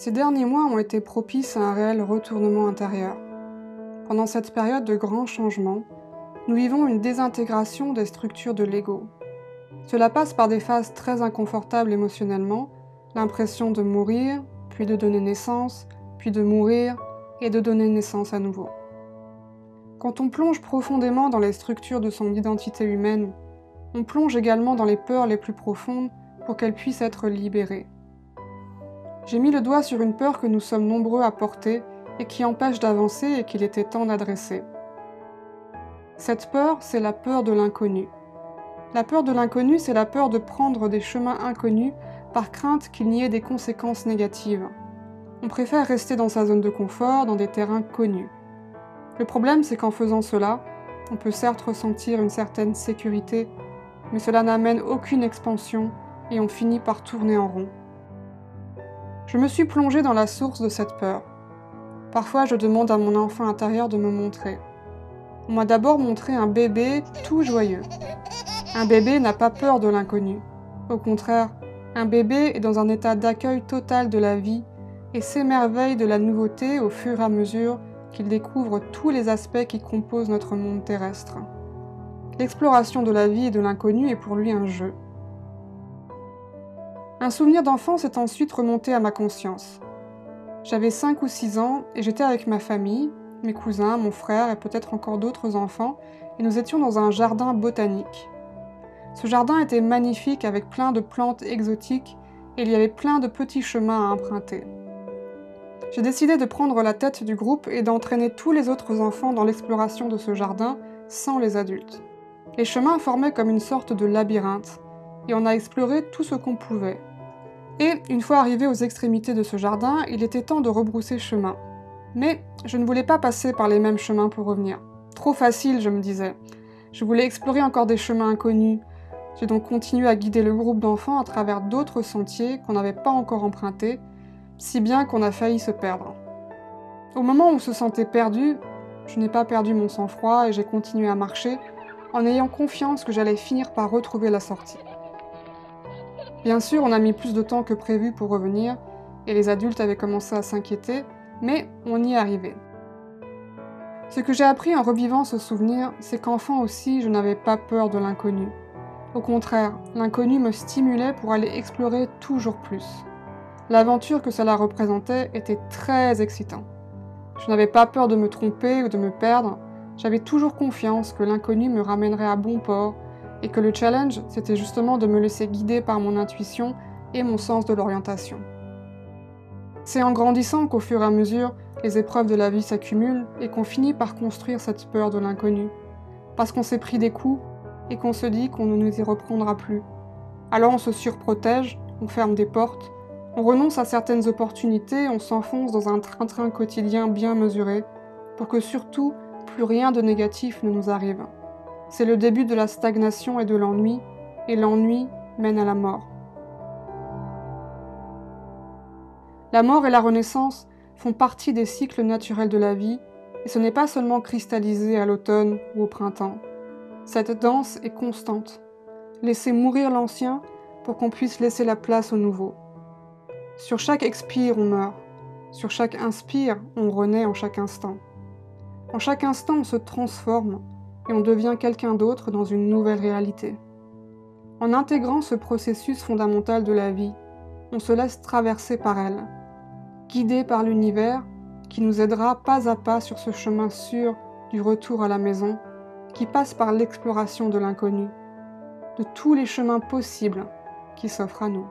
Ces derniers mois ont été propices à un réel retournement intérieur. Pendant cette période de grands changements, nous vivons une désintégration des structures de l'ego. Cela passe par des phases très inconfortables émotionnellement, l'impression de mourir, puis de donner naissance, puis de mourir et de donner naissance à nouveau. Quand on plonge profondément dans les structures de son identité humaine, on plonge également dans les peurs les plus profondes pour qu'elles puissent être libérées. J'ai mis le doigt sur une peur que nous sommes nombreux à porter et qui empêche d'avancer et qu'il était temps d'adresser. Cette peur, c'est la peur de l'inconnu. La peur de l'inconnu, c'est la peur de prendre des chemins inconnus par crainte qu'il n'y ait des conséquences négatives. On préfère rester dans sa zone de confort, dans des terrains connus. Le problème, c'est qu'en faisant cela, on peut certes ressentir une certaine sécurité, mais cela n'amène aucune expansion et on finit par tourner en rond. Je me suis plongée dans la source de cette peur. Parfois, je demande à mon enfant intérieur de me montrer. On m'a d'abord montré un bébé tout joyeux. Un bébé n'a pas peur de l'inconnu. Au contraire, un bébé est dans un état d'accueil total de la vie et s'émerveille de la nouveauté au fur et à mesure qu'il découvre tous les aspects qui composent notre monde terrestre. L'exploration de la vie et de l'inconnu est pour lui un jeu. Un souvenir d'enfance est ensuite remonté à ma conscience. J'avais 5 ou 6 ans et j'étais avec ma famille, mes cousins, mon frère et peut-être encore d'autres enfants, et nous étions dans un jardin botanique. Ce jardin était magnifique avec plein de plantes exotiques et il y avait plein de petits chemins à emprunter. J'ai décidé de prendre la tête du groupe et d'entraîner tous les autres enfants dans l'exploration de ce jardin sans les adultes. Les chemins formaient comme une sorte de labyrinthe et on a exploré tout ce qu'on pouvait. Et, une fois arrivé aux extrémités de ce jardin, il était temps de rebrousser chemin. Mais je ne voulais pas passer par les mêmes chemins pour revenir. Trop facile, je me disais. Je voulais explorer encore des chemins inconnus. J'ai donc continué à guider le groupe d'enfants à travers d'autres sentiers qu'on n'avait pas encore empruntés, si bien qu'on a failli se perdre. Au moment où on se sentait perdu, je n'ai pas perdu mon sang-froid et j'ai continué à marcher, en ayant confiance que j'allais finir par retrouver la sortie. Bien sûr, on a mis plus de temps que prévu pour revenir, et les adultes avaient commencé à s'inquiéter, mais on y est arrivé. Ce que j'ai appris en revivant ce souvenir, c'est qu'enfant aussi, je n'avais pas peur de l'inconnu. Au contraire, l'inconnu me stimulait pour aller explorer toujours plus. L'aventure que cela représentait était très excitant. Je n'avais pas peur de me tromper ou de me perdre, j'avais toujours confiance que l'inconnu me ramènerait à bon port, et que le challenge, c'était justement de me laisser guider par mon intuition et mon sens de l'orientation. C'est en grandissant qu'au fur et à mesure, les épreuves de la vie s'accumulent et qu'on finit par construire cette peur de l'inconnu. Parce qu'on s'est pris des coups et qu'on se dit qu'on ne nous y reprendra plus. Alors on se surprotège, on ferme des portes, on renonce à certaines opportunités, on s'enfonce dans un train-train quotidien bien mesuré, pour que surtout, plus rien de négatif ne nous arrive. C'est le début de la stagnation et de l'ennui, et l'ennui mène à la mort. La mort et la renaissance font partie des cycles naturels de la vie, et ce n'est pas seulement cristallisé à l'automne ou au printemps. Cette danse est constante. Laissez mourir l'ancien pour qu'on puisse laisser la place au nouveau. Sur chaque expire, on meurt. Sur chaque inspire, on renaît en chaque instant. En chaque instant, on se transforme et on devient quelqu'un d'autre dans une nouvelle réalité. En intégrant ce processus fondamental de la vie, on se laisse traverser par elle, guidé par l'univers qui nous aidera pas à pas sur ce chemin sûr du retour à la maison, qui passe par l'exploration de l'inconnu, de tous les chemins possibles qui s'offrent à nous.